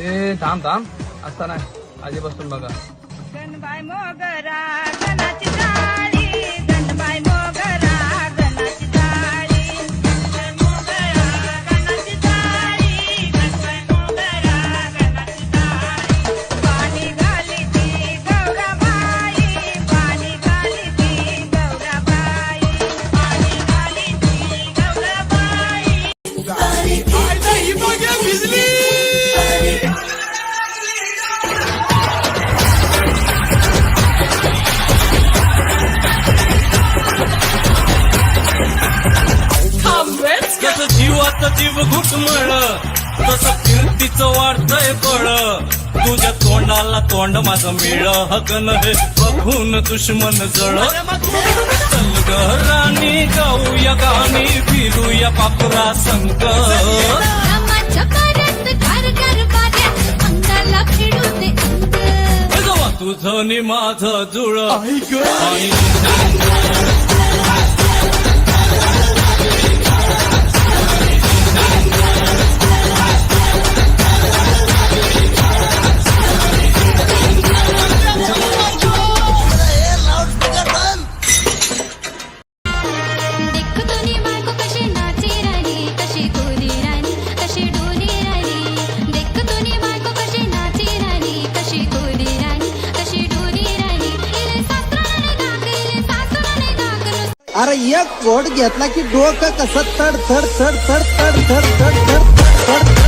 ए थांब थांब असता नाही आधी बसून बघा. गणबाई मोगरा गणाची जाळी, गणबाई मोगरा गणाची जाळी, गणबाई मोगरा गणाची जाळी, गणबाई मोगरा गणाची जाळी. पाणी घाली ती गौराबाई, पाणी घाली ती गौराबाई, पाणी घाली ती गौराबाई. जसं जीवाचं जीव घुटमळ तसं कीर्तीचं वाढतंय बळ. तुझ्या तोंडाला तोंड माझं मिळ हगन हे बघून दुश्मन जळ. चल ग राणी गाऊया गाणी फिरूया पापरा संग. तुझं नि माझं जुळ आणि अरे एक घोट घेतला की डोकं कसं तड तड तड तड तड तड तड तड तड